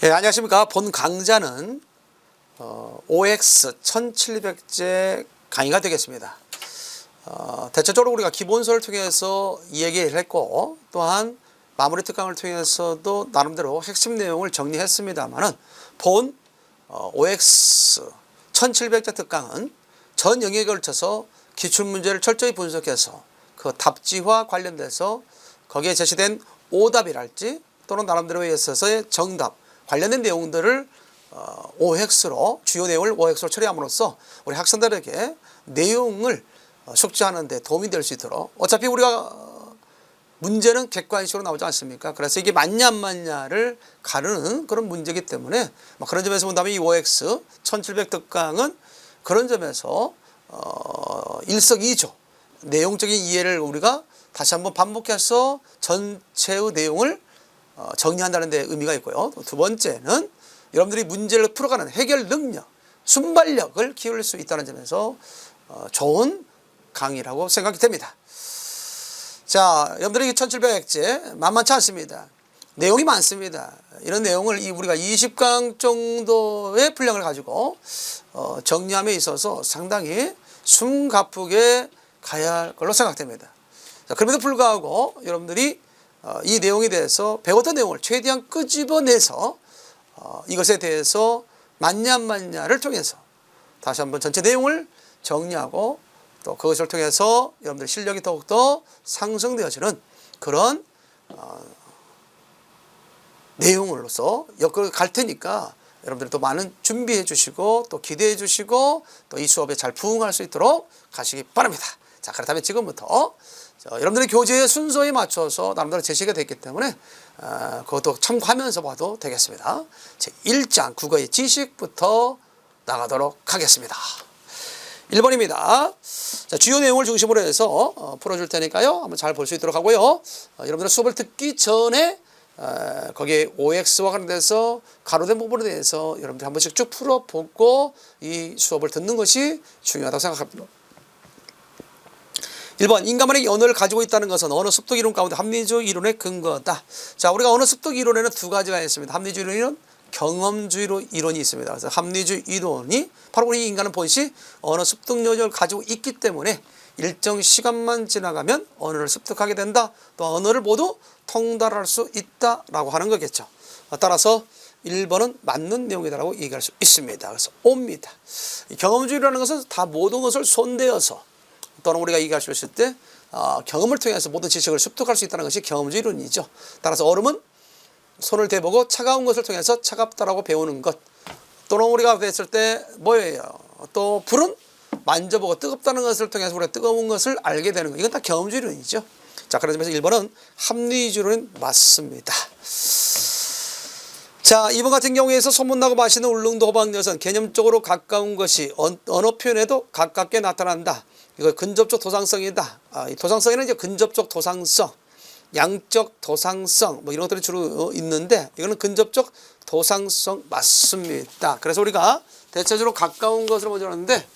예, 안녕하십니까. 본 강좌는 OX 1700제 강의가 되겠습니다. 대체적으로 우리가 기본서를 통해서 얘기를 했고, 또한 마무리 특강을 통해서도 나름대로 핵심 내용을 정리했습니다만은, 본 OX 1700제 특강은 전 영역에 걸쳐서 기출문제를 철저히 분석해서 그 답지와 관련돼서 거기에 제시된 오답이랄지 또는 나름대로에 있어서의 정답 관련된 내용들을 OX로, 주요 내용을 OX로 처리함으로써 우리 학생들에게 내용을 숙지하는 데 도움이 될 수 있도록, 어차피 우리가 문제는 객관식으로 나오지 않습니까? 그래서 이게 맞냐 안 맞냐를 가르는 그런 문제이기 때문에 그런 점에서 본다면 이 OX 1700 특강은 그런 점에서 일석이조 내용적인 이해를 우리가 다시 한번 반복해서 전체의 내용을 정리한다는 데 의미가 있고요. 두 번째는 여러분들이 문제를 풀어가는 해결 능력, 순발력을 키울 수 있다는 점에서 좋은 강의라고 생각이 됩니다. 자, 여러분들이 1700제 만만치 않습니다. 내용이 많습니다. 이런 내용을 우리가 20강 정도의 분량을 가지고 정리함에 있어서 상당히 숨가쁘게 가야 할 걸로 생각됩니다. 자, 그럼에도 불구하고 여러분들이 이 내용에 대해서 배웠던 내용을 최대한 끄집어내서 이것에 대해서 맞냐 안 맞냐를 통해서 다시 한번 전체 내용을 정리하고 또 그것을 통해서 여러분들 실력이 더욱더 상승되어지는 그런 내용으로서 엮어 갈 테니까 여러분들 또 많은 준비해 주시고 또 기대해 주시고 또 이 수업에 잘 부응할 수 있도록 가시기 바랍니다. 자, 그렇다면 지금부터 여러분들의 교재의 순서에 맞춰서 나름대로 제시가 됐기 때문에 그것도 참고하면서 봐도 되겠습니다. 제 1장 국어의 지식부터 나가도록 하겠습니다. 1번입니다. 자, 주요 내용을 중심으로 해서 풀어줄 테니까요. 한번 잘 볼 수 있도록 하고요. 여러분들 수업을 듣기 전에 거기에 OX와 관련돼서 가로된 부분에 대해서 여러분들 한 번씩 쭉 풀어보고 이 수업을 듣는 것이 중요하다고 생각합니다. 1번, 인간만의 언어를 가지고 있다는 것은 언어 습득 이론 가운데 합리주의 이론의 근거다. 자, 우리가 언어 습득 이론에는 두 가지가 있습니다. 합리주의 이론, 경험주의 이론이 있습니다. 그래서 합리주의 이론이 바로 우리 인간은 본시 언어 습득 능력을 가지고 있기 때문에 일정 시간만 지나가면 언어를 습득하게 된다. 또 언어를 모두 통달할 수 있다라고 하는 거겠죠. 따라서 1번은 맞는 내용이다라고 얘기할 수 있습니다. 그래서 옵니다. 경험주의라는 것은 다 모든 것을 손대어서 또는 우리가 얘기할 수 있을 때 경험을 통해서 모든 지식을 습득할 수 있다는 것이 경험주의 이론이죠. 따라서 얼음은 손을 대보고 차가운 것을 통해서 차갑다라고 배우는 것, 또는 우리가 됐을 때 뭐예요? 또 불은 만져보고 뜨겁다는 것을 통해서 우리가 뜨거운 것을 알게 되는 것, 이건 다 경험주의 이론이죠. 자, 그래서 1번은 합리주의는 맞습니다. 자, 2번 같은 경우에서 소문나고 맛있는 울릉도 호박엿은 개념적으로 가까운 것이 언어 표현에도 가깝게 나타난다. 이거 근접적 도상성이다. 이 도상성에는 이제 근접적 도상성, 양적 도상성 뭐 이런 것들이 주로 있는데 이거는 근접적 도상성 맞습니다. 그래서 우리가 대체적으로 가까운 것을 먼저 하는데,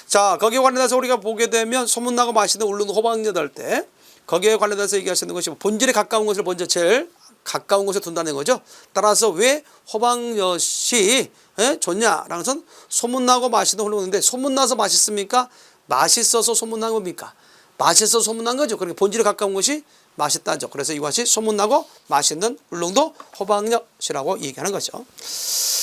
자, 거기에 관련해서 우리가 보게 되면 소문나고 맛있는 울릉도 호박엿 할 때 거기에 관련해서 얘기할 수 있는 것이 본질에 가까운 것을 먼저 제일 가까운 곳에 둔다는 거죠. 따라서 왜 호박엿이 좋냐라는 것은 소문나고 맛있는 울릉도인데, 소문나서 맛있습니까? 맛있어서 소문난 겁니까? 맛있어서 소문난 거죠. 그러니까 본질에 가까운 것이 맛있다죠. 그래서 이것이 소문나고 맛있는 울릉도 호박엿이라고 얘기하는 거죠.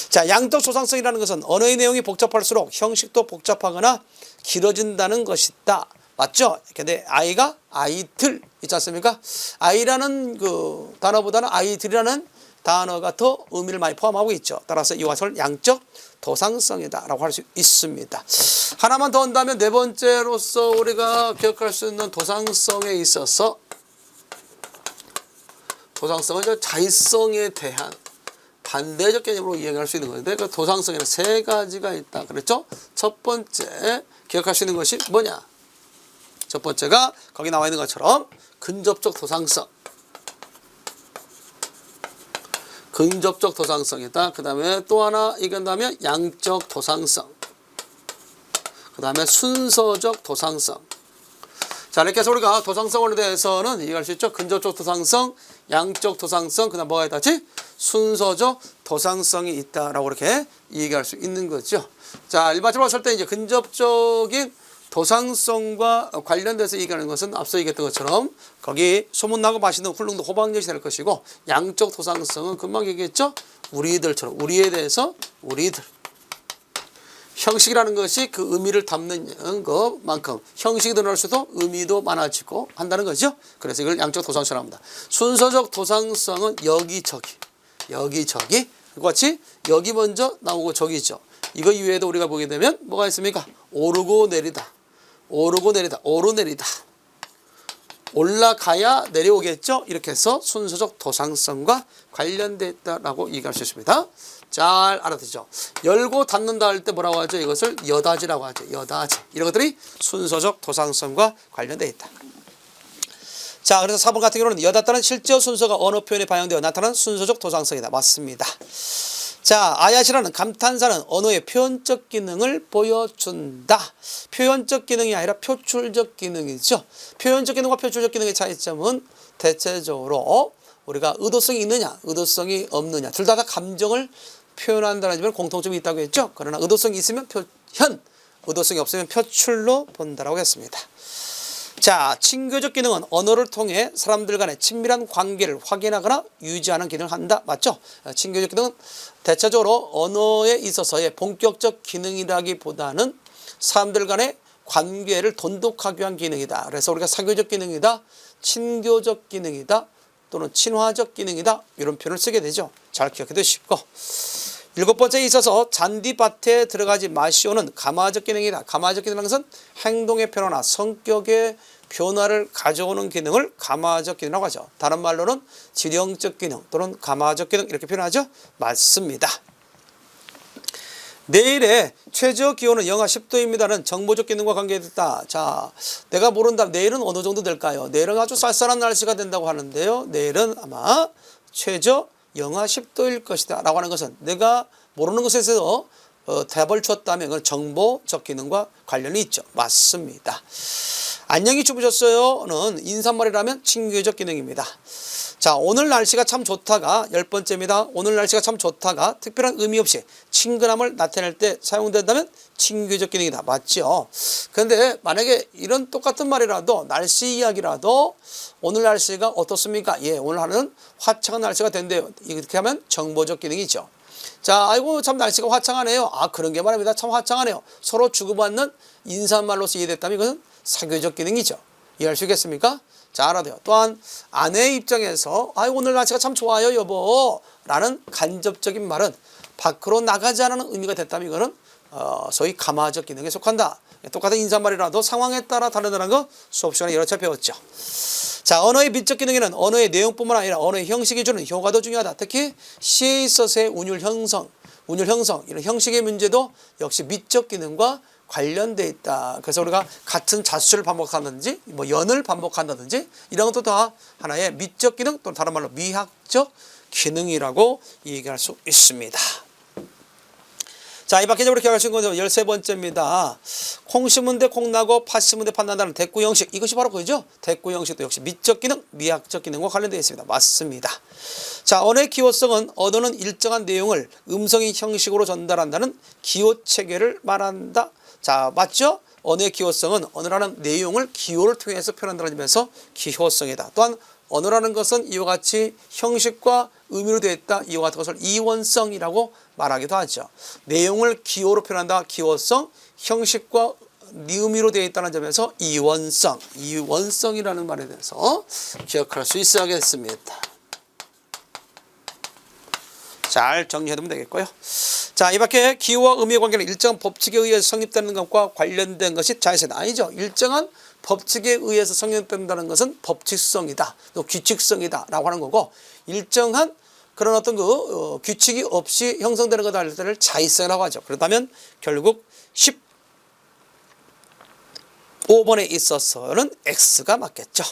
자, 양적 소상성이라는 것은 언어의 내용이 복잡할수록 형식도 복잡하거나 길어진다는 것이다. 맞죠? 근데 아이가 아이들 있지 않습니까? 아이라는 그 단어보다는 아이들이라는 단어가 더 의미를 많이 포함하고 있죠. 따라서 이것을 양적 도상성이다라고 할 수 있습니다. 하나만 더 한다면 네 번째로서 우리가 기억할 수 있는 도상성에 있어서, 도상성은 자의성에 대한 반대적 개념으로 이해할 수 있는 건데, 그 도상성에는 세 가지가 있다 그랬죠. 첫 번째 기억할 수 있는 것이 뭐냐? 첫 번째가 거기 나와 있는 것처럼 근접적 도상성, 근접적 도상성이다. 그 다음에 또 하나 얘기한다면 양적 도상성, 그 다음에 순서적 도상성. 자, 이렇게 해서 우리가 도상성에 대해서는 이해할 수 있죠. 근접적 도상성, 양적 도상성, 그 다음 뭐가 있다지? 순서적 도상성이 있다라고 이렇게 얘기할 수 있는 거죠. 자, 일반적으로 봤을 때 이제 근접적인 도상성과 관련돼서 얘기하는 것은 앞서 얘기했던 것처럼 거기 소문나고 맛있는 훌륭도 호박엿이 될 것이고, 양적 도상성은 금방 얘기했죠. 우리들처럼 우리에 대해서 우리들. 형식이라는 것이 그 의미를 담는 것만큼 형식이 늘어날수록 의미도 많아지고 한다는 거죠. 그래서 이걸 양적 도상성이라고 합니다. 순서적 도상성은 여기저기 같이 여기 먼저 나오고 저기죠. 이거 이외에도 우리가 보게 되면 뭐가 있습니까? 오르고 내리다, 오르내리다, 올라가야 내려오겠죠. 이렇게 해서 순서적 도상성과 관련되어 있다라고 얘기할 수 있습니다. 잘 알아듣죠. 열고 닫는다 할 때 뭐라고 하죠? 이것을 여다지라고 하죠. 여다지. 이런 것들이 순서적 도상성과 관련되어 있다. 자, 그래서 4번 같은 경우는 여닫다는 실제어 순서가 언어 표현에 반영되어 나타나는 순서적 도상성이다. 맞습니다. 자, 아야시라는 감탄사는 언어의 표현적 기능을 보여준다. 표현적 기능이 아니라 표출적 기능이죠. 표현적 기능과 표출적 기능의 차이점은 대체적으로 우리가 의도성이 있느냐, 의도성이 없느냐, 둘 다 감정을 표현한다는 점에 공통점이 있다고 했죠. 그러나 의도성이 있으면 표현, 의도성이 없으면 표출로 본다라고 했습니다. 자, 친교적 기능은 언어를 통해 사람들 간의 친밀한 관계를 확인하거나 유지하는 기능을 한다. 맞죠? 친교적 기능은 대체적으로 언어에 있어서의 본격적 기능이라기보다는 사람들 간의 관계를 돈독하게 위한 기능이다. 그래서 우리가 사교적 기능이다, 친교적 기능이다, 또는 친화적 기능이다, 이런 표현을 쓰게 되죠. 잘 기억해 두시고, 7번째에 있어서 잔디밭에 들어가지 마시오는 감화적 기능이다. 감화적 기능이라는 것은 행동의 변화나 성격의 변화를 가져오는 기능을 감화적 기능이라고 하죠. 다른 말로는 지령적 기능 또는 감화적 기능 이렇게 표현하죠. 맞습니다. 내일의 최저 기온은 영하 10도입니다는 정보적 기능과 관계됐다. 자, 내가 모른다. 내일은 어느 정도 될까요? 내일은 아주 쌀쌀한 날씨가 된다고 하는데요. 내일은 아마 최저 영하 10도일 것이다 라고 하는 것은 내가 모르는 것에서 답을 줬다면 그건 정보적 기능과 관련이 있죠. 맞습니다. 안녕히 주무셨어요는 인사말이라면 친교적 기능입니다. 자, 오늘 날씨가 참 좋다가 10번째입니다. 오늘 날씨가 참 좋다가 특별한 의미 없이 친근함을 나타낼 때 사용된다면 친교적 기능이다. 맞죠? 그런데 만약에 이런 똑같은 말이라도 날씨 이야기라도 오늘 날씨가 어떻습니까? 예, 오늘 하루는 화창한 날씨가 된대요. 이렇게 하면 정보적 기능이죠. 자, 아이고 참 날씨가 화창하네요. 아, 그런 게 말입니다. 참 화창하네요. 서로 주고받는 인사말로서 이해됐다면 이것은 사교적 기능이죠. 이해할 수 있겠습니까? 자, 알아둬요. 또한 아내의 입장에서 아이고 오늘 날씨가 참 좋아요 여보 라는 간접적인 말은 밖으로 나가지 않는 의미가 됐다면 이거는 소위 감화적 기능에 속한다. 똑같은 인사말이라도 상황에 따라 다르다는 거 수업 시간에 여러 차례 배웠죠. 자, 언어의 미적 기능에는 언어의 내용뿐만 아니라 언어의 형식이 주는 효과도 중요하다. 특히 시에 있어서의 운율 형성 이런 형식의 문제도 역시 미적 기능과 관련돼 있다. 그래서 우리가 같은 자수를 반복한다든지 뭐 연을 반복한다든지 이런 것도 다 하나의 미적 기능 또는 다른 말로 미학적 기능이라고 얘기할 수 있습니다. 자, 이 밖에 우리 기억할 수 있는 것은 13번째입니다. 콩 심은 데 콩 나고 팥 심은 데 팥 난다는 대꾸 형식. 이것이 바로 그거죠. 대꾸 형식도 역시 미적 기능, 미학적 기능과 관련되어 있습니다. 맞습니다. 자, 언어의 기호성은 언어는 일정한 내용을 음성의 형식으로 전달한다는 기호 체계를 말한다. 자, 맞죠? 언어의 기호성은 언어라는 내용을 기호를 통해서 표현한다는 점에서 기호성이다. 또한 언어라는 것은 이와 같이 형식과 의미로 되어 있다. 이와 같은 것을 이원성이라고 말하기도 하죠. 내용을 기호로 표현한다. 기호성, 형식과 의미로 되어 있다는 점에서 이원성이라는 말에 대해서 기억할 수 있어야겠습니다. 잘 정리해두면 되겠고요. 자, 이 밖에 기호와 의미의 관계는 일정한 법칙에 의해서 성립되는 것과 관련된 것이 자연스럽다. 아니죠. 일정한 법칙에 의해서 성립된다는 것은 법칙성이다. 또 규칙성이다. 라고 하는 거고, 일정한 그런 어떤 규칙이 없이 형성되는 것을 할 때를 자의성이라고 하죠. 그렇다면 결국 15번에 있어서는 X가 맞겠죠.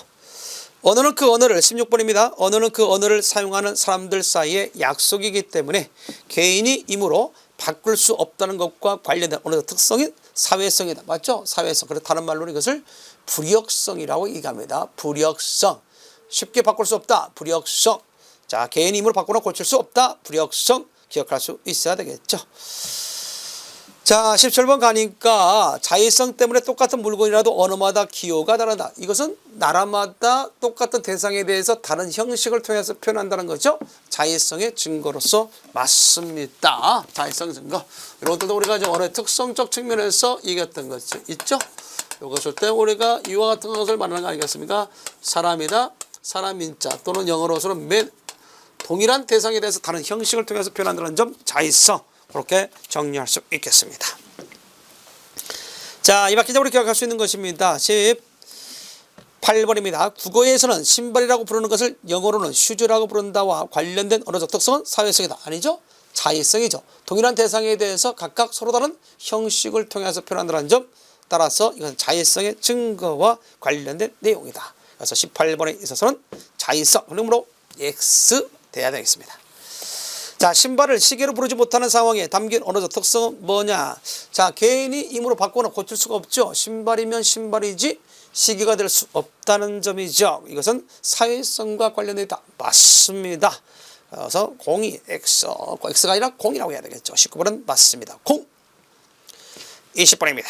언어는 그 언어를 16번입니다. 언어는 그 언어를 사용하는 사람들 사이의 약속이기 때문에 개인이 임으로 바꿀 수 없다는 것과 관련된 언어적 특성인 사회성이다. 맞죠? 사회성. 그래서 다른 말로는 이것을 불역성이라고 얘기합니다. 불역성. 쉽게 바꿀 수 없다. 불역성. 자, 개인 힘으로 바꾸나 고칠 수 없다. 불역성. 기억할 수 있어야 되겠죠. 자, 17번 가니까 자의성 때문에 똑같은 물건이라도 언어마다 기호가 다르다. 이것은 나라마다 똑같은 대상에 대해서 다른 형식을 통해서 표현한다는 거죠. 자의성의 증거로서 맞습니다. 자의성 증거. 이런 것들도 우리가 이제 언어의 특성적 측면에서 얘기했던 것이 있죠. 이것을 때 우리가 이와 같은 것을 말하는 거 아니겠습니까? 사람이다. 사람인자 또는 영어로서는 동일한 대상에 대해서 다른 형식을 통해서 표현한다는 점 자의성. 그렇게 정리할 수 있겠습니다. 자, 이밖에적으로 기억할 수 있는 것입니다. 18번입니다. 국어에서는 신발이라고 부르는 것을 영어로는 슈즈라고 부른다와 관련된 언어적 특성은 사회성이다. 아니죠? 자의성이죠. 동일한 대상에 대해서 각각 서로 다른 형식을 통해서 표현한다는 점, 따라서 이것은 자의성의 증거와 관련된 내용이다. 그래서 18번에 있어서는 자의성, 그러므로 X 돼야 되겠습니다. 자, 신발을 시계로 부르지 못하는 상황에 담긴 언어적 특성은 뭐냐? 자, 개인이 임으로 바꾸거나 고칠 수가 없죠. 신발이면 신발이지 시계가 될 수 없다는 점이죠. 이것은 사회성과 관련되어 있다. 맞습니다. 그래서 공이 X가 아니라 공이라고 해야 되겠죠. 19번은 맞습니다. 공. 20번입니다.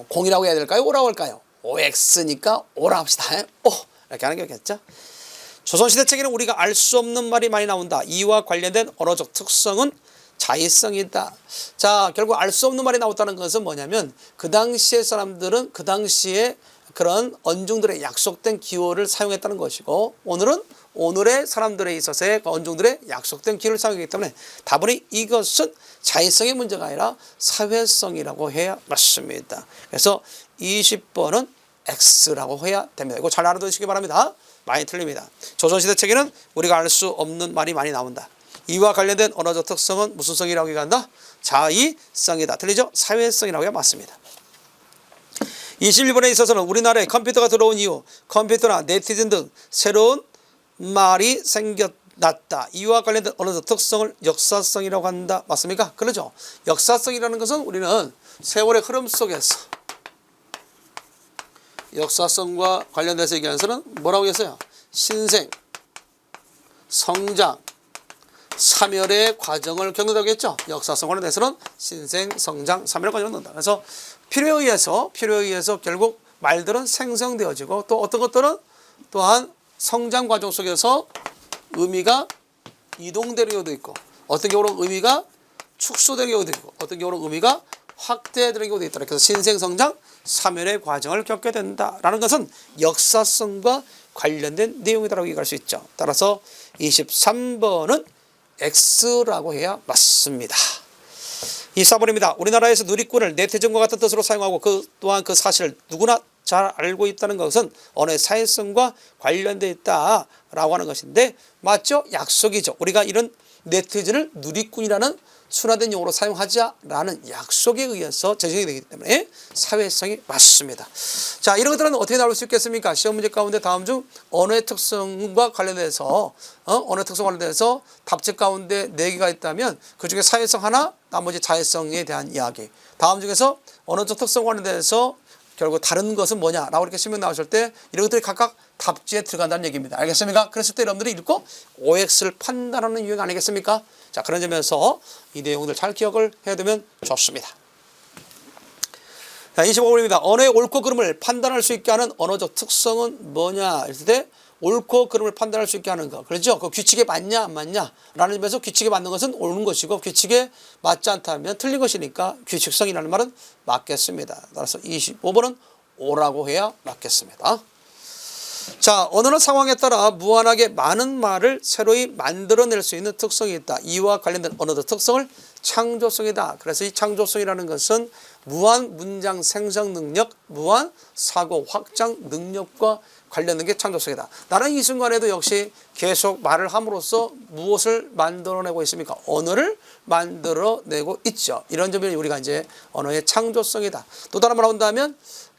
공이라고 해야 될까요? 오라고 할까요? OX니까 오라 합시다. 오, 이렇게 하는 거겠죠. 조선시대 책에는 우리가 알 수 없는 말이 많이 나온다. 이와 관련된 언어적 특성은 자의성이다. 자, 결국 알 수 없는 말이 나왔다는 것은 뭐냐면 그 당시의 사람들은 그 당시에 그런 언중들의 약속된 기호를 사용했다는 것이고, 오늘은 오늘의 사람들에 있어서의 언중들의 약속된 기호를 사용하기 때문에 다분히 이것은 자의성의 문제가 아니라 사회성이라고 해야 맞습니다. 그래서 20번은 X라고 해야 됩니다. 이거 잘 알아두시기 바랍니다. 많이 틀립니다. 조선시대 책에는 우리가 알 수 없는 말이 많이 나온다. 이와 관련된 언어적 특성은 무슨 성이라고 얘기한다? 자의성이다. 틀리죠? 사회성이라고 해야 맞습니다. 21번에 있어서는 우리나라에 컴퓨터가 들어온 이후 컴퓨터나 네티즌 등 새로운 말이 생겨났다. 이와 관련된 언어적 특성을 역사성이라고 한다. 맞습니까? 그렇죠? 역사성이라는 것은 우리는 세월의 흐름 속에서 역사성과 관련돼서 얘기하면서는 뭐라고 했어요? 신생, 성장, 사멸의 과정을 겪는다고 했죠. 역사성 관련돼서는 신생, 성장, 사멸의 과정을 겪는다. 그래서 필요에 의해서 결국 말들은 생성되어지고, 또 어떤 것들은 또한 성장 과정 속에서 의미가 이동되는 경우도 있고, 어떤 경우는 의미가 축소되는 경우도 있고, 어떤 경우는 의미가 확대되는 경우도 있다. 그래서 신생, 성장, 사멸의 과정을 겪게 된다라는 것은 역사성과 관련된 내용이라고 얘기할 수 있죠. 따라서 23번은 X라고 해야 맞습니다. 24번입니다. 우리나라에서 누리꾼을 네티즌과 같은 뜻으로 사용하고 또한 그 사실을 누구나 잘 알고 있다는 것은 언어의 사회성과 관련되어 있다라고 하는 것인데, 맞죠? 약속이죠. 우리가 이런 네티즌을 누리꾼이라는 순화된 용어로 사용하자라는 약속에 의해서 제정이 되기 때문에 사회성이 맞습니다. 자, 이런 것들은 어떻게 나올 수 있겠습니까? 시험 문제 가운데 다음 중 언어의 특성과 관련돼서 언어의 특성 관련돼서 답지 가운데 4개가 있다면 그 중에 사회성 하나, 나머지 자의성에 대한 이야기. 다음 중에서 언어적 특성 관련돼서 결국 다른 것은 뭐냐라고 이렇게 설명 나오실 때 이런 것들이 각각 답지에 들어간다는 얘기입니다. 알겠습니까? 그랬을 때 여러분들이 읽고 OX를 판단하는 유형 아니겠습니까? 자, 그런 점에서 이 내용들 잘 기억을 해야 되면 좋습니다. 자, 25번입니다. 언어의 옳고 그름을 판단할 수 있게 하는 언어적 특성은 뭐냐? 이랬을 때 옳고 그름을 판단할 수 있게 하는 거. 그렇죠? 그 규칙에 맞냐 안 맞냐? 라는 점에서 규칙에 맞는 것은 옳은 것이고 규칙에 맞지 않다면 틀린 것이니까 규칙성이라는 말은 맞겠습니다. 따라서 25번은 오라고 해야 맞겠습니다. 자, 언어는 상황에 따라 무한하게 많은 말을 새로이 만들어낼 수 있는 특성이 있다. 이와 관련된 언어적 특성을 창조성이다. 그래서 이 창조성이라는 것은 무한 문장 생성 능력, 무한 사고 확장 능력과 관련된 게 창조성이다. 나는 이 순간에도 역시 계속 말을 함으로써 무엇을 만들어내고 있습니까? 언어를 만들어내고 있죠. 이런 점이 우리가 이제 언어의 창조성이다. 또 다른 말로 한다면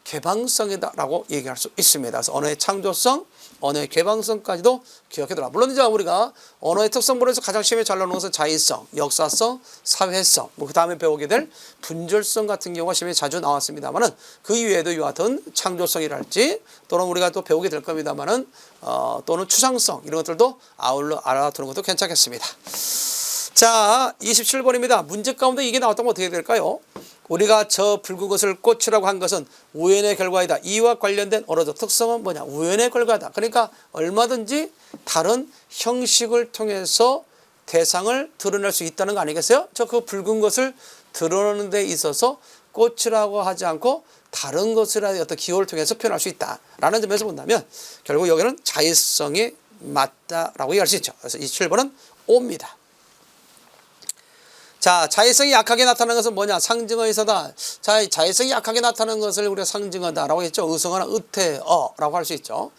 개방성이다라고 얘기할 수 있습니다. 그래서 언어의 창조성, 언어의 개방성까지도 기억해둬라. 물론 이제 우리가 언어의 특성본에서 가장 시험에 잘 나오는 것은 자의성, 역사성, 사회성, 그 다음에 배우게 될 분절성 같은 경우가 시험에 자주 나왔습니다만은 그 이외에도 이와 같은 창조성이랄지 또는 우리가 또 배우게 될 겁니다만은 또는 추상성 이런 것들도 아울러 알아두는 것도 괜찮겠습니다. 자, 27번입니다. 문제 가운데 이게 나왔다면 어떻게 될까요? 우리가 저 붉은 것을 꽃이라고 한 것은 우연의 결과이다. 이와 관련된 언어적 특성은 뭐냐? 우연의 결과다. 그러니까 얼마든지 다른 형식을 통해서 대상을 드러낼 수 있다는 거 아니겠어요? 저 그 붉은 것을 드러내는 데 있어서 꽃이라고 하지 않고 다른 것이라는 어떤 기호를 통해서 표현할 수 있다라는 점에서 본다면 결국 여기는 자의성이 맞다라고 얘기할 수 있죠. 그래서 27번은 O입니다. 자, 자의성이 약하게 나타나는 것은 뭐냐? 상징어에서다. 자, 자의성이 약하게 나타나는 것을 우리가 상징어다라고 했죠. 의성어나 의태어라고 할 수 있죠.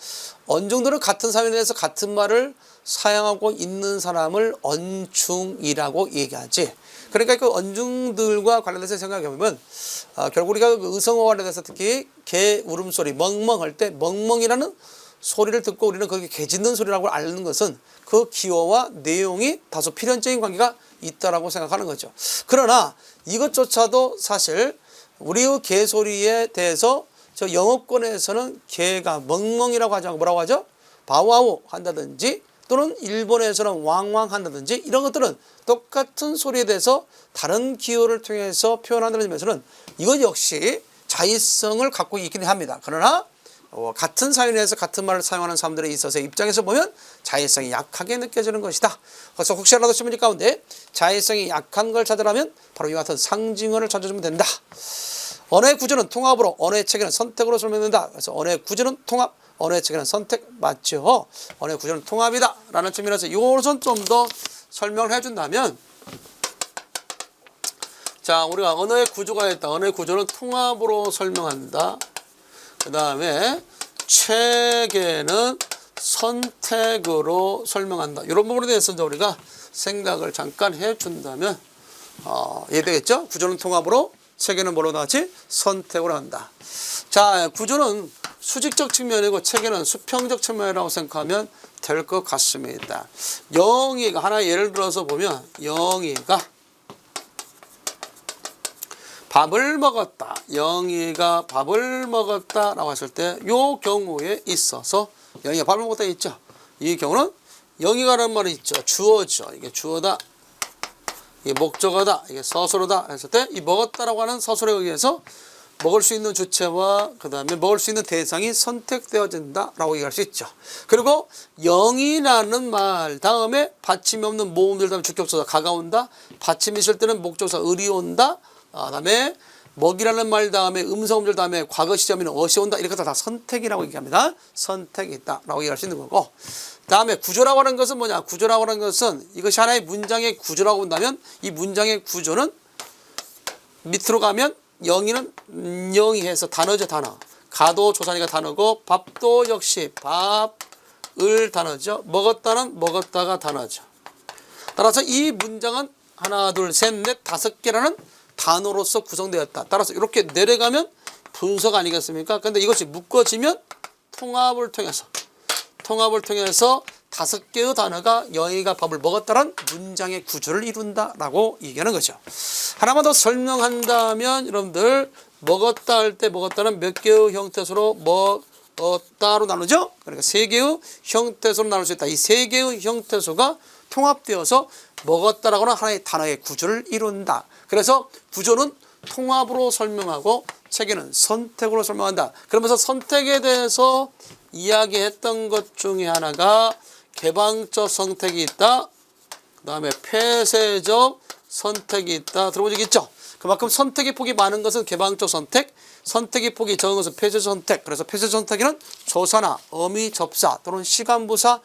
언중들은 같은 사회에 대해서 같은 말을 사용하고 있는 사람을 언중이라고 얘기하지. 그러니까 그 언중들과 관련해서 생각해보면 결국 우리가 그 의성어와 관련해서 특히 개 울음소리 멍멍할 때 멍멍이라는 소리를 듣고 우리는 거기에 개 짖는 소리라고 아는 것은 그 기호와 내용이 다소 필연적인 관계가 있다라고 생각하는 거죠. 그러나 이것조차도 사실 우리의 개소리에 대해서 저 영어권에서는 개가 멍멍이라고 하지 않고 뭐라고 하죠? 바와우 한다든지 또는 일본에서는 왕왕 한다든지 이런 것들은 똑같은 소리에 대해서 다른 기호를 통해서 표현한다는 점에서는 이것 역시 자의성을 갖고 있긴 합니다. 그러나 같은 사회 내에서 같은 말을 사용하는 사람들에 있어서 입장에서 보면 자의성이 약하게 느껴지는 것이다. 그래서 혹시라도 신문지 가운데 자의성이 약한 걸 찾으라면 바로 이와 같은 상징어를 찾아주면 된다. 언어의 구조는 통합으로, 언어의 체계는 선택으로 설명된다. 그래서 언어의 구조는 통합, 언어의 체계는 선택 맞죠? 언어의 구조는 통합이다 라는 측면에서 이것은 좀 더 설명을 해준다면, 자, 우리가 언어의 구조가 있다. 언어의 구조는 통합으로 설명한다. 그 다음에 체계는 선택으로 설명한다. 이런 부분에 대해서 이제 우리가 생각을 잠깐 해준다면 이해되겠죠? 구조는 통합으로, 체계는 뭐로 나왔지? 선택으로 한다. 자, 구조는 수직적 측면이고 체계는 수평적 측면이라고 생각하면 될 것 같습니다. 영희가 하나 예를 들어서 보면 영희가 밥을 먹었다. 영희가 밥을 먹었다 라고 했을 때 이 경우에 있어서 영희가 밥을 먹었다 있죠. 이 경우는 영희가라는 말이 있죠. 주어죠. 이게 주어다. 이게 목적어다. 이게 서술어다 했을 때 이 먹었다라고 하는 서술에 의해서 먹을 수 있는 주체와 그 다음에 먹을 수 있는 대상이 선택되어진다 라고 얘기할 수 있죠. 그리고 영이라는 말 다음에 받침이 없는 모음들 다음에 주격조사 가가 온다. 받침이 있을 때는 목적사 을이 온다. 그 다음에 먹이라는 말 다음에 음성음절 다음에 과거 시점에는 어시 온다. 이렇게 다 선택이라고 얘기합니다. 선택이 있다 라고 얘기할 수 있는 거고, 그 다음에 구조라고 하는 것은 뭐냐? 구조라고 하는 것은 이것이 하나의 문장의 구조라고 본다면 이 문장의 구조는 밑으로 가면 영희는 영희해서 단어죠. 단어. 가도 조사니까 단어고, 밥도 역시 밥을 단어죠. 먹었다는 먹었다가 단어죠. 따라서 이 문장은 하나 둘 셋 넷 다섯 개라는 단어로서 구성되었다. 따라서 이렇게 내려가면 분석 아니겠습니까? 근데 이것이 묶어지면 통합을 통해서 다섯 개의 단어가 영희가 밥을 먹었다는 문장의 구조를 이룬다라고 얘기하는 거죠. 하나만 더 설명한다면 여러분들 먹었다 할 때 먹었다는 몇 개의 형태수로 먹었다로 나누죠. 그러니까 세 개의 형태수로 나눌 수 있다. 이 세 개의 형태수가 통합되어서 먹었다라고 하는 하나의 단어의 구조를 이룬다. 그래서 구조는 통합으로 설명하고 체계는 선택으로 설명한다. 그러면서 선택에 대해서 이야기했던 것 중에 하나가 개방적 선택이 있다. 그 다음에 폐쇄적 선택이 있다. 들어본 적 있죠? 그만큼 선택의 폭이 많은 것은 개방적 선택, 선택의 폭이 적은 것은 폐쇄적 선택. 그래서 폐쇄적 선택에는 조사나 어미, 접사 또는 시간부사,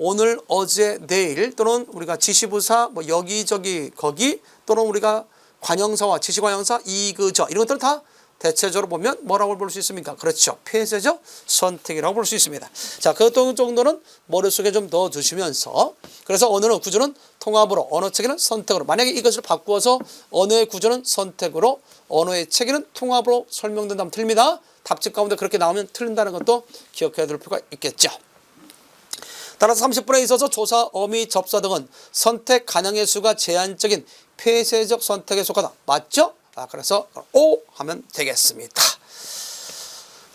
오늘, 어제, 내일 또는 우리가 지시부사, 뭐 여기저기, 거기 또는 우리가 관형사와 지시관형사, 이, 그, 저 이런 것들은 다 대체적으로 보면 뭐라고 볼 수 있습니까? 그렇죠. 폐쇄적 선택이라고 볼 수 있습니다. 자, 그 정도는 머릿속에 좀 넣어 두시면서, 그래서 언어는 구조는 통합으로, 언어 체계는 선택으로, 만약에 이것을 바꾸어서 언어의 구조는 선택으로, 언어의 체계는 통합으로 설명된다면 틀립니다. 답집 가운데 그렇게 나오면 틀린다는 것도 기억해야 될 필요가 있겠죠. 따라서 30분에 있어서 조사, 어미, 접사 등은 선택 가능의 수가 제한적인 폐쇄적 선택에 속하다. 맞죠? 그래서 O 하면 되겠습니다.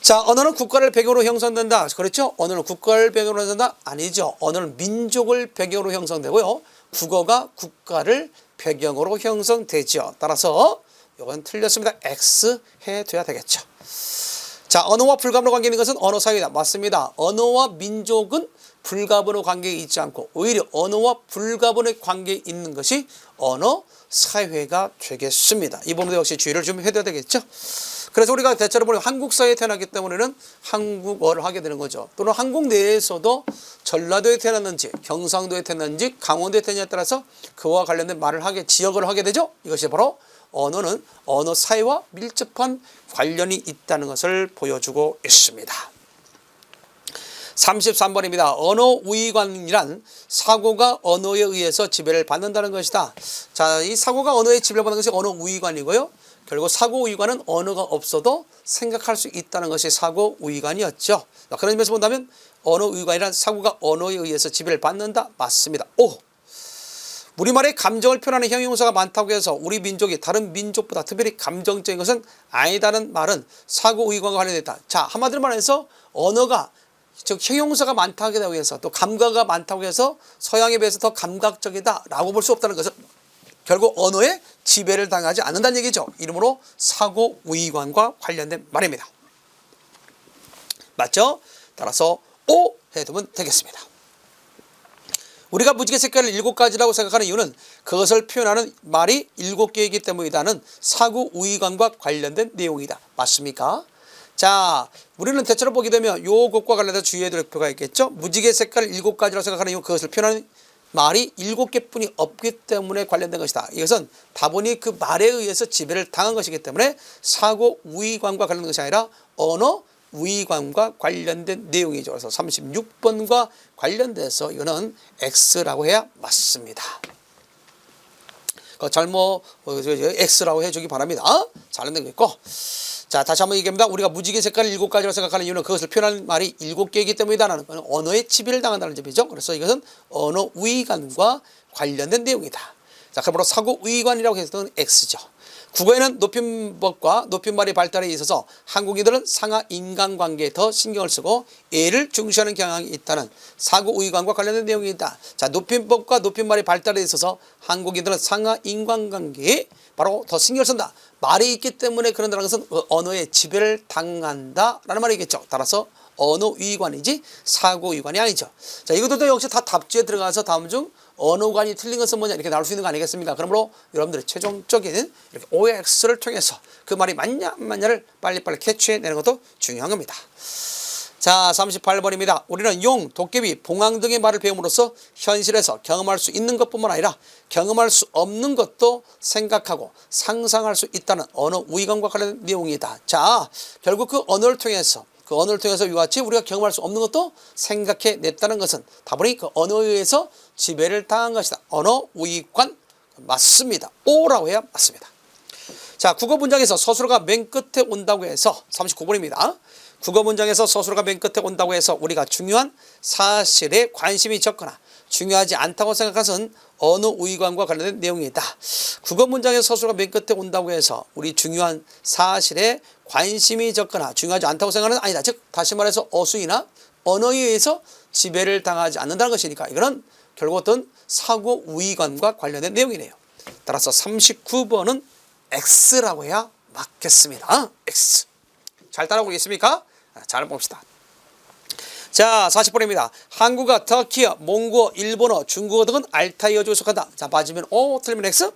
자, 언어는 국가를 배경으로 형성된다. 그렇죠? 언어는 국가를 배경으로 형성된다? 아니죠. 언어는 민족을 배경으로 형성되고요. 국어가 국가를 배경으로 형성되죠. 따라서 이건 틀렸습니다. X 해둬야 되겠죠. 자, 언어와 불가분의 관계 있는 것은 언어 사회이다. 맞습니다. 언어와 민족은 불가분의 관계에 있지 않고 오히려 언어와 불가분의 관계에 있는 것이 언어 사회가 되겠습니다. 이 부분도 역시 주의를 좀 해둬야 되겠죠. 그래서 우리가 대체로 보면 한국 사회에 태어났기 때문에는 한국어를 하게 되는 거죠. 또는 한국 내에서도 전라도에 태어났는지 경상도에 태어났는지 강원도에 태어났냐에 따라서 그와 관련된 말을 하게, 지역을 하게 되죠. 이것이 바로 언어는 언어 사회와 밀접한 관련이 있다는 것을 보여주고 있습니다. 33번입니다. 언어 우위관이란 사고가 언어에 의해서 지배를 받는다는 것이다. 자, 이 사고가 언어에 지배를 받는 것이 언어 우위관이고요. 결국 사고 우위관은 언어가 없어도 생각할 수 있다는 것이 사고 우위관이었죠. 그런 의미에서 본다면 언어 우위관이란 사고가 언어에 의해서 지배를 받는다. 맞습니다. 오! 우리말에 감정을 표현하는 형용사가 많다고 해서 우리 민족이 다른 민족보다 특별히 감정적인 것은 아니다는 말은 사고 우위관과 관련됐다. 자, 한마디로 말해서 언어가, 즉 형용사가 많다고 해서 또 감각가 많다고 해서 서양에 비해서 더 감각적이다라고 볼 수 없다는 것은 결국 언어에 지배를 당하지 않는다는 얘기죠. 이름으로 사고 우위관과 관련된 말입니다. 맞죠? 따라서 O 해두면 되겠습니다. 우리가 무지개 색깔을 7가지라고 생각하는 이유는 그것을 표현하는 말이 7개이기 때문이다는 사고 우위관과 관련된 내용이다. 맞습니까? 자, 우리는 대체로 보게 되면 요것과 관련해서 주의해야 될 필요가 있겠죠. 무지개 색깔 7가지라고 생각하는 이유는 그것을 표현하는 말이 7개뿐이 없기 때문에 관련된 것이다. 이것은 다분히 그 말에 의해서 지배를 당한 것이기 때문에 사고 우위관과 관련된 것이 아니라 언어 우위관과 관련된 내용이죠. 그래서 36번과 관련돼서 이거는 X라고 해야 맞습니다. 잘못 X라고 해주기 바랍니다. 잘못된 거 있고. 자, 다시 한번 얘기합니다. 우리가 무지개 색깔을 7가지라고 생각하는 이유는 그것을 표현하는 말이 7개이기 때문이다라는 것은 언어에 지배를 당한다는 점이죠. 그래서 이것은 언어 우위관과 관련된 내용이다. 자, 그러므로 사고 우위관이라고 해서는 X죠. 국어에는 높임법과 높임말의 발달에 있어서 한국인들은 상하 인간관계에 더 신경을 쓰고 예를 중시하는 경향이 있다는 사고 우위관과 관련된 내용이다. 자, 높임법과 높임말의 발달에 있어서 한국인들은 상하 인간관계에 바로 더 신경을 쓴다. 말이 있기 때문에 그런다는 것은 언어에 지배를 당한다라는 말이겠죠. 따라서 언어 우위관이지 사고 우위관이 아니죠. 자, 이것도 역시 다 답지에 들어가서 다음 중 언어관이 틀린 것은 뭐냐 이렇게 나올 수 있는 거 아니겠습니까? 그러므로 여러분들의 최종적인 이렇게 OX를 통해서 그 말이 맞냐 안 맞냐를 빨리빨리 캐치해내는 것도 중요한 겁니다. 자, 38번입니다. 우리는 용, 도깨비, 봉황 등의 말을 배움으로써 현실에서 경험할 수 있는 것뿐만 아니라 경험할 수 없는 것도 생각하고 상상할 수 있다는 언어 우위관과 관련된 내용이다. 자, 결국 그 언어를 통해서 이와 같이 우리가 경험할 수 없는 것도 생각해냈다는 것은 다분히 그 언어에 의해서 지배를 당한 것이다. 언어 우위관 맞습니다. O라고 해야 맞습니다. 자, 국어 문장에서 서술어가 맨 끝에 온다고 해서 39번입니다. 국어 문장에서 서술어가 맨 끝에 온다고 해서 우리가 중요한 사실에 관심이 적거나 중요하지 않다고 생각한 것은 언어 우위관과 관련된 내용이다. 국어 문장에서 서술어가 맨 끝에 온다고 해서 우리 중요한 사실에 관심이 적거나 중요하지 않다고 생각하는 아니다. 즉 다시 말해서 어수이나 언어에 의해서 지배를 당하지 않는다는 것이니까 이거는 결국 어떤 사고 우위관과 관련된 내용이네요. 따라서 39번은 X라고 해야 맞겠습니다. X. 잘 따라오겠습니까? 잘 봅시다. 자, 40번입니다. 한국어, 터키어, 몽고어, 일본어, 중국어 등은 알타이 어족에 속한다. 자, 맞으면 O, 틀리면 X?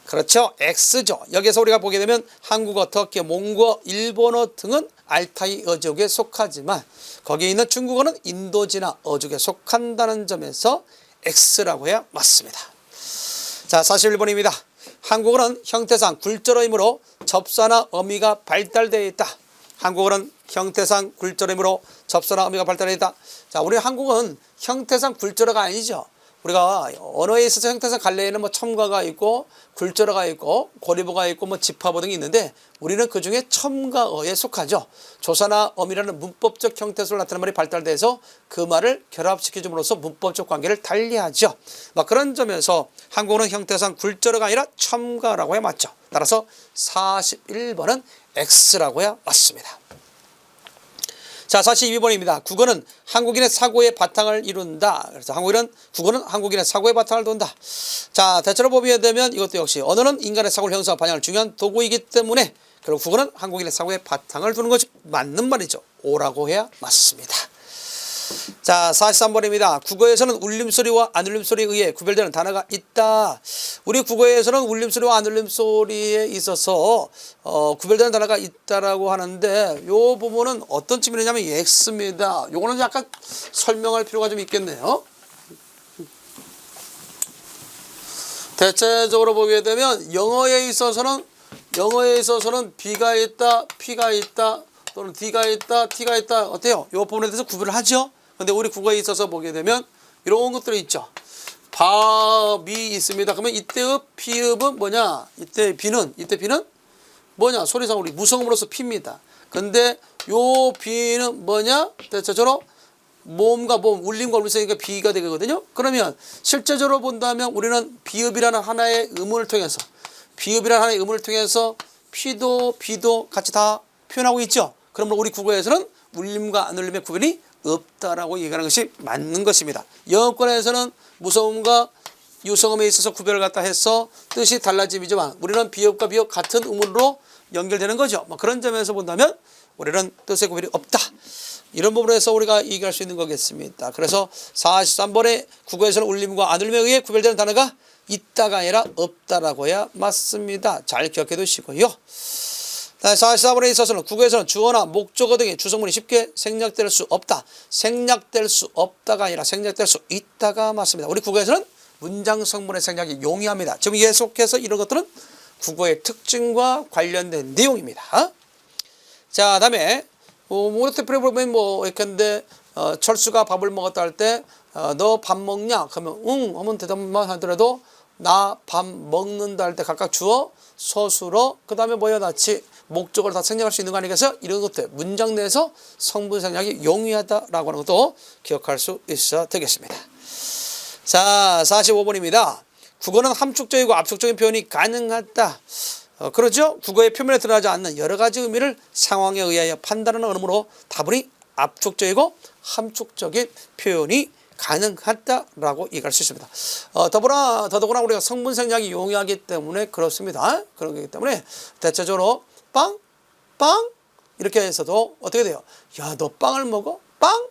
그렇죠. X죠. 여기서 우리가 보게 되면 한국어, 터키어, 몽고어, 일본어 등은 알타이 어족에 속하지만 거기에 있는 중국어는 인도지나 어족에 속한다는 점에서 X라고 해야 맞습니다. 자, 41번입니다. 한국어는 형태상 굴절어이므로 접사나 어미가 발달되어 있다. 한국어는 형태상 굴절이므로 접사나 어미가 발달되어 있다. 자, 우리 한국은 형태상 굴절어가 아니죠. 우리가 언어에 있어서 형태상 갈래에는 뭐 첨가가 있고 굴절어가 있고 고리보가 있고 뭐 집합어 등이 있는데 우리는 그중에 첨가어에 속하죠. 조사나 어미라는 문법적 형태소를 나타내는 말이 발달돼서 그 말을 결합시켜줌으로써 문법적 관계를 달리하죠. 막 그런 점에서 한국어는 형태상 굴절어가 아니라 첨가라고 해야 맞죠. 따라서 41번은 X라고 해야 맞습니다. 자, 42번입니다. 국어는 한국인의 사고의 바탕을 이룬다. 그래서 국어는 한국인의 사고의 바탕을 둔다. 자, 대체로 보게 되면 이것도 역시 언어는 인간의 사고를 형성하고 반영할 중요한 도구이기 때문에 결국 국어는 한국인의 사고의 바탕을 두는 것이 맞는 말이죠. O라고 해야 맞습니다. 자, 43번입니다. 국어에서는 울림소리와 안울림소리에 의해 구별되는 단어가 있다. 우리 국어에서는 울림소리와 안울림소리에 있어서 구별되는 단어가 있다라고 하는데 요 부분은 어떤 측면이냐면 X입니다. 요거는 약간 설명할 필요가 좀 있겠네요. 대체적으로 보게 되면 영어에 있어서는 B가 있다, P가 있다, 또는 D가 있다, T가 있다. 어때요? 이 부분에 대해서 구별을 하죠. 근데 우리 국어에 있어서 보게 되면 이런 것들이 있죠. 밥이 있습니다. 그러면 이때의 피읍은 뭐냐? 이때 B는 뭐냐? 소리상 우리 무성음으로서 P입니다. 근데 요 B는 뭐냐? 대체적으로 모음과 모음, 울림과 울림이니까 B가 되거든요. 그러면 실제적으로 본다면 우리는 비읍이라는 하나의 의문을 통해서 P도 B도 같이 다 표현하고 있죠. 그러므로 우리 국어에서는 울림과 안울림의 구별이 없다라고 얘기하는 것이 맞는 것입니다. 영어권에서는 무성음과 유성음에 있어서 구별을 갖다 해서 뜻이 달라짐이지만 우리는 비읍과 비읍 같은 음으로 연결되는 거죠. 뭐 그런 점에서 본다면 우리는 뜻의 구별이 없다. 이런 부분에서 우리가 얘기할 수 있는 거겠습니다. 그래서 43번에 국어에서는 울림과 안울림에 의해 구별되는 단어가 있다가 아니라 없다라고 해야 맞습니다. 잘 기억해 두시고요. 44번에 있어서는 국어에서는 주어나 목적어 등의 주성문이 쉽게 생략될 수 없다. 생략될 수 없다가 아니라 생략될 수 있다가 맞습니다. 우리 국어에서는 문장 성분의 생략이 용이합니다. 지금 계속해서 이런 것들은 국어의 특징과 관련된 내용입니다. 자, 다음에 모노테프레 보면 뭐 이렇게인데 철수가 밥을 먹었다 할 때 너 밥 먹냐? 그러면 응 하면 대답만 하더라도 나 밥 먹는다 할 때 각각 주어, 서술어, 그 다음에 뭐야 낫지 목적을 다 생략할 수 있는 거 아니겠어요? 이런 것들 문장 내에서 성분 생략이 용이하다라고 하는 것도 기억할 수 있어야 되겠습니다. 자, 45번입니다. 국어는 함축적이고 압축적인 표현이 가능하다. 그렇죠? 국어의 표면에 드러나지 않는 여러 가지 의미를 상황에 의하여 판단하는 언어로 다분히 압축적이고 함축적인 표현이 가능하다라고 얘기할 수 있습니다. 더더구나 우리가 성분 생략이 용이하기 때문에 그렇습니다. 그렇기 때문에 대체적으로 빵 이렇게 해서도 어떻게 돼요? 야, 너 빵을 먹어? 빵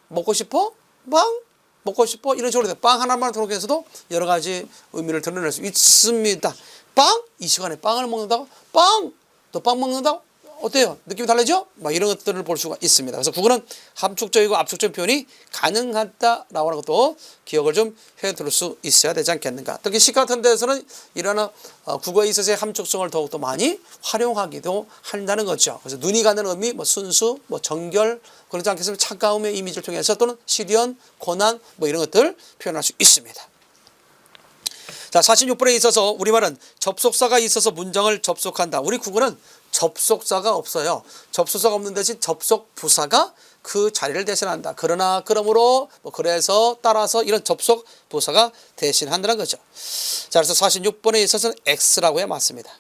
먹고 싶어? 빵 먹고 싶어? 이런 식으로 돼요. 빵 하나만 등록해서도 여러 가지 의미를 드러낼 수 있습니다. 빵? 이 시간에 빵을 먹는다고? 빵! 너 빵 먹는다고? 어때요? 느낌이 달라져? 막 이런 것들을 볼 수가 있습니다. 그래서 국어는 함축적이고 압축적인 표현이 가능하다라고 하는 것도 기억을 좀 해둘 수 있어야 되지 않겠는가. 특히 시 같은 데서는 이런 국어에 있어서의 함축성을 더욱더 많이 활용하기도 한다는 거죠. 그래서 눈이 가는 의미, 뭐 순수, 뭐 정결, 그러지 않겠으면 차가움의 이미지를 통해서 또는 시련, 고난, 뭐 이런 것들 표현할 수 있습니다. 자, 46번에 있어서 우리말은 접속사가 있어서 문장을 접속한다. 우리 국어는 접속사가 없어요. 접속사가 없는 대신 접속부사가 그 자리를 대신한다. 그러므로 그래서 따라서 이런 접속부사가 대신한다는 거죠. 자, 그래서 46번에 있어서는 X라고 해야 맞습니다.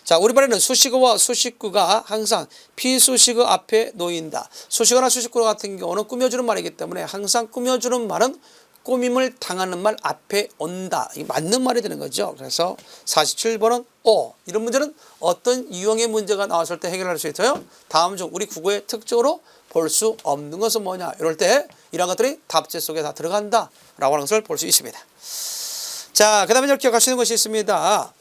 자, 우리말에는 수식어와 수식구가 항상 피수식어 앞에 놓인다. 수식어나 수식구 같은 경우는 꾸며주는 말이기 때문에 항상 꾸며주는 말은 꾸밈을 당하는 말 앞에 온다. 이게 맞는 말이 되는 거죠. 그래서 47번은 O. 이런 문제는 어떤 유형의 문제가 나왔을 때 해결할 수 있어요? 다음 중 우리 국어의 특징으로 볼 수 없는 것은 뭐냐? 이럴 때 이런 것들이 답제 속에 다 들어간다 라고 하는 것을 볼 수 있습니다. 자, 그 다음에 이렇게 기억할 수 있는 것이 있습니다.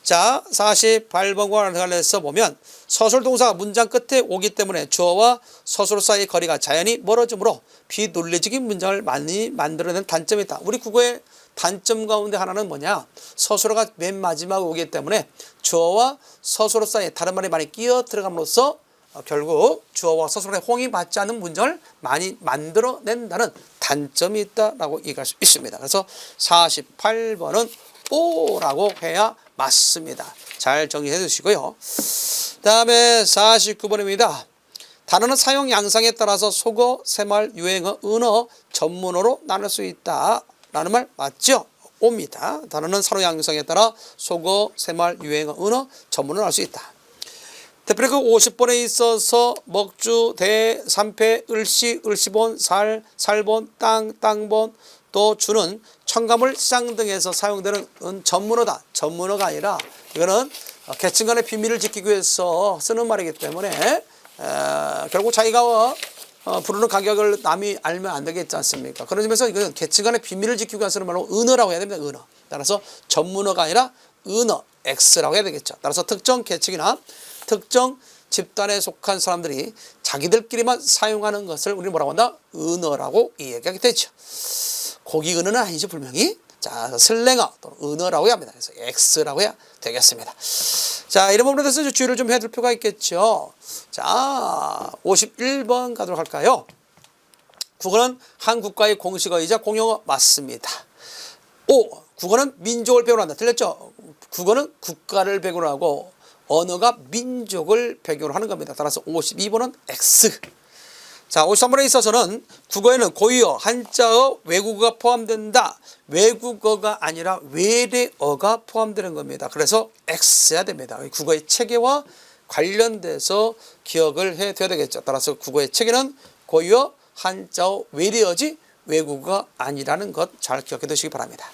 자, 48번과 관련해서 보면 서술 동사가 문장 끝에 오기 때문에 주어와 서술 사이의 거리가 자연히 멀어지므로 비논리적인 문장을 많이 만들어내는 단점이 있다. 우리 국어의 단점 가운데 하나는 뭐냐? 서술어가 맨 마지막에 오기 때문에 주어와 서술어 사이에 다른 말이 많이 끼어 들어감으로써 결국 주어와 서술어의 호응이 맞지 않는 문장을 많이 만들어낸다는 단점이 있다라고 얘기할 수 있습니다. 그래서 48번은 O라고 해야 맞습니다. 잘 정리해 주시고요. 다음에 49번입니다. 단어는 사용 양상에 따라서 속어, 새말, 유행어, 은어, 전문어로 나눌 수 있다 라는 말 맞죠? O입니다. 단어는 사용 양상에 따라 속어, 새말, 유행어, 은어, 전문어로 나눌 수 있다. 대표로 그 50번에 있어서 먹주, 대, 삼패, 을시, 을시본, 살, 살본, 땅, 땅본, 또 주는 첨가물, 시장 등에서 사용되는 전문어다. 전문어가 아니라 이거는 계층 간의 비밀을 지키기 위해서 쓰는 말이기 때문에 결국 자기가 부르는 가격을 남이 알면 안 되겠지 않습니까? 그런 점에서 이건 계층 간의 비밀을 지키기 위해서 쓰는 말로 은어라고 해야 됩니다. 은어. 따라서 전문어가 아니라 은어, X라고 해야 되겠죠. 따라서 특정 계층이나 특정 집단에 속한 사람들이 자기들끼리만 사용하는 것을 우리는 뭐라고 한다? 은어라고 이야기하게 되죠. 고기 은어는 아니죠, 분명히. 자, 슬랭어 또는 은어라고 합니다. 그래서 X라고 해야 되겠습니다. 자, 이런 부분에 대해서 주의를 좀 해둘 필요가 있겠죠. 자, 51번 가도록 할까요? 국어는 한 국가의 공식어이자 공용어 맞습니다. O, 국어는 민족을 배우로 한다. 틀렸죠? 국어는 국가를 배우로 하고 언어가 민족을 배경으로 하는 겁니다. 따라서 52번은 X. 자, 53번에 있어서는 국어에는 고유어, 한자어, 외국어가 포함된다. 외국어가 아니라 외래어가 포함되는 겁니다. 그래서 X해야 됩니다. 국어의 체계와 관련돼서 기억을 해둬야 되겠죠. 따라서 국어의 체계는 고유어, 한자어, 외래어지 외국어가 아니라는 것 잘 기억해 두시기 바랍니다.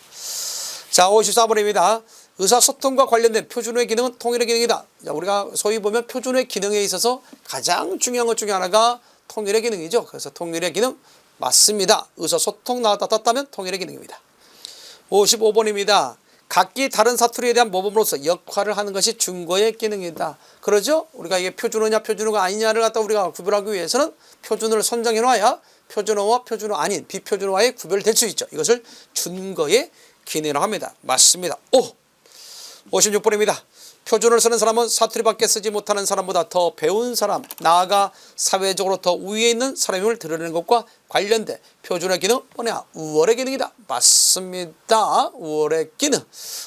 자, 54번입니다. 의사소통과 관련된 표준어의 기능은 통일의 기능이다. 자, 우리가 소위 보면 표준어의 기능에 있어서 가장 중요한 것 중에 하나가 통일의 기능이죠. 그래서 통일의 기능 맞습니다. 의사소통 나왔다 떴다면 통일의 기능입니다. 55번입니다. 각기 다른 사투리에 대한 모범으로서 역할을 하는 것이 중거의 기능이다. 그러죠? 우리가 이게 표준어냐 표준어가 아니냐를 갖다 우리가 구별하기 위해서는 표준어를 선정해 놔야 표준어와 표준어 아닌 비표준어와의 구별될 수 있죠. 이것을 준거의 기능이라고 합니다. 맞습니다. 56번입니다. 표준어를 쓰는 사람은 사투리밖에 쓰지 못하는 사람보다 더 배운 사람, 나아가 사회적으로 더 우위에 있는 사람임을 드러내는 것과 관련된 표준어의 기능은 뭐냐? 우월의 기능이다. 맞습니다. 우월의 기능.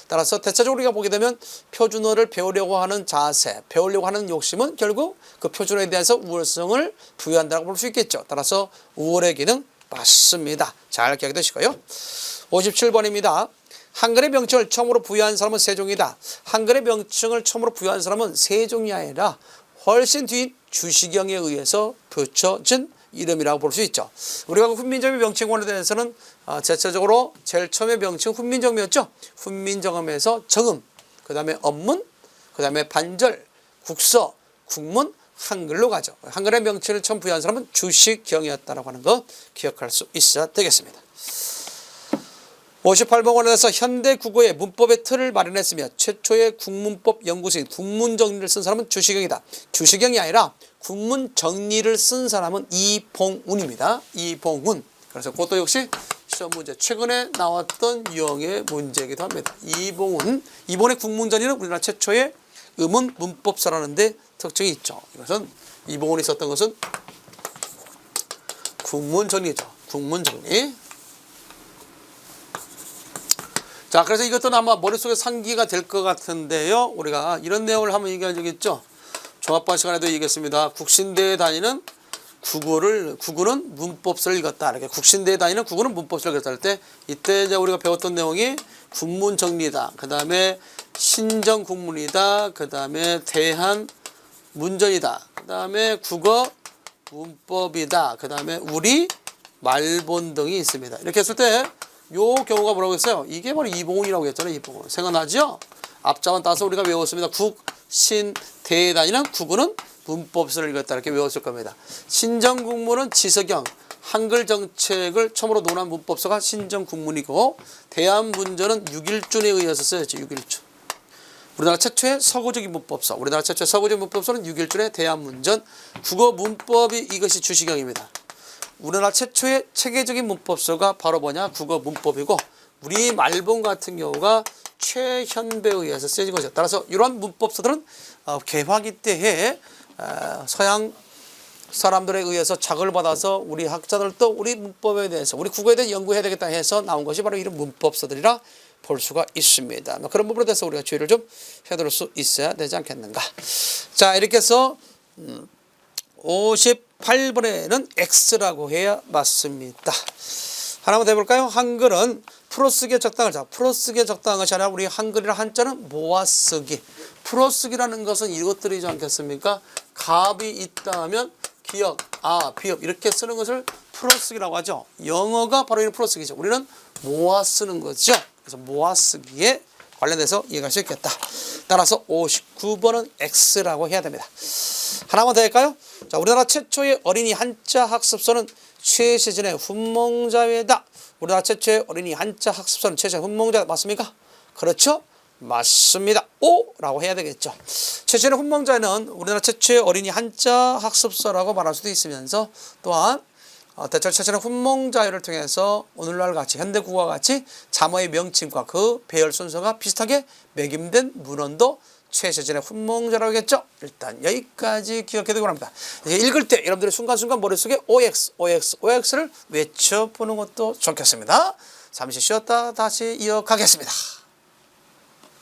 따라서 대체적으로 우리가 보게 되면 표준어를 배우려고 하는 자세, 배우려고 하는 욕심은 결국 그 표준어에 대해서 우월성을 부여한다고 볼 수 있겠죠. 따라서 우월의 기능 맞습니다. 잘 기억해 두시고요. 57번입니다. 한글의 명칭을 처음으로 부여한 사람은 세종이다. 한글의 명칭을 처음으로 부여한 사람은 세종이 아니라 훨씬 뒤인 주시경에 의해서 붙여진 이름이라고 볼 수 있죠. 우리가 훈민정음의 명칭권에 대해서는 대체적으로 제일 처음에 명칭 훈민정음이었죠. 훈민정음에서 정음, 그 다음에 언문, 그 다음에 반절, 국서, 국문, 한글로 가죠. 한글의 명칭을 처음 부여한 사람은 주시경이었다라고 하는 거 기억할 수 있어야 되겠습니다. 58번에서 현대 국어의 문법의 틀을 마련했으며 최초의 국문법 연구소인 국문정리를 쓴 사람은 주시경이다. 주시경이 아니라 국문정리를 쓴 사람은 이봉운입니다. 이봉운. 그래서 그것도 역시 시험 문제 최근에 나왔던 유형의 문제이기도 합니다. 이봉운. 이번에 국문정리는 우리나라 최초의 음운 문법사라는 데 특징이 있죠. 이것은 이봉운이 썼던 것은 국문정리죠. 국문정리. 자, 그래서 이것도 아마 머릿속에 상기가 될 것 같은데요. 우리가 이런 내용을 한번 얘기한 적이 있죠. 종합반 시간에도 얘기했습니다. 국신대에 다니는 국어는 문법서를 읽었다. 이렇게 국신대에 다니는 국어는 문법서를 읽었다 할 때 이때 이제 우리가 배웠던 내용이 국문정리다. 그 다음에 신정국문이다. 그 다음에 대한문전이다. 그 다음에 국어 문법이다. 그 다음에 우리 말본 등이 있습니다. 이렇게 했을 때 요 경우가 뭐라고 했어요? 이게 바로 이봉운이라고 했잖아요. 이봉운. 생각나죠? 앞자만 따서 우리가 외웠습니다. 국, 신, 대에 다니는 국어는 문법서를 읽었다. 이렇게 외웠을 겁니다. 신정국문은 지서경, 한글 정책을 처음으로 논한 문법서가 신정국문이고 대한문전은 6일준에 의해서 쓰였죠. 6일준. 우리나라 최초의 서구적인 문법서. 우리나라 최초의 서구적인 문법서는 6일준의 대한문전. 국어 문법이 이것이 주시경입니다. 우리나라 최초의 체계적인 문법서가 바로 뭐냐? 국어 문법이고 우리 말본 같은 경우가 최현배에 의해서 쓰여진 거죠. 따라서 이러한 문법서들은 개화기 때에 서양 사람들에 의해서 자극을 받아서 우리 학자들도 우리 문법에 대해서 우리 국어에 대해 연구해야 되겠다 해서 나온 것이 바로 이런 문법서들이라 볼 수가 있습니다. 그런 부분에 대해서 우리가 주의를 좀 해둘 수 있어야 되지 않겠는가. 자, 이렇게 해서 58번에는 X라고 해야 맞습니다. 하나만 더 해볼까요? 한글은 풀어쓰기에 적당한 자, 풀어쓰기에 적당한 것이 아니라 우리 한글이랑 한자는 모아쓰기. 풀어쓰기라는 것은 이것들이지 않겠습니까? 갑이 있다 하면 기역, 비읍 이렇게 쓰는 것을 풀어쓰기라고 하죠. 영어가 바로 이런 풀어쓰기죠. 우리는 모아 쓰는 거죠. 그래서 모아쓰기에 관련돼서 이해가 쉽겠다. 따라서 59번은 X라고 해야 됩니다. 하나만 더 할까요? 자, 우리나라 최초의 어린이 한자 학습서는 최세진의 훈몽자회다. 우리나라 최초의 어린이 한자 학습서는 최세진의 훈몽자회 맞습니까? 그렇죠? 맞습니다. O라고 해야 되겠죠. 최세진의 훈몽자회는 우리나라 최초의 어린이 한자 학습서라고 말할 수도 있으면서 또한 대체로 최세진의 훈몽자회를 통해서 오늘날 같이 현대국어와 같이 자모의 명칭과 그 배열 순서가 비슷하게 매김된 문헌도 최세진의 훈몽자라고 하겠죠. 일단 여기까지 기억해 두기 바랍니다. 이제 읽을 때 여러분들의 순간순간 머릿속에 OX를 외쳐보는 것도 좋겠습니다. 잠시 쉬었다 다시 이어가겠습니다.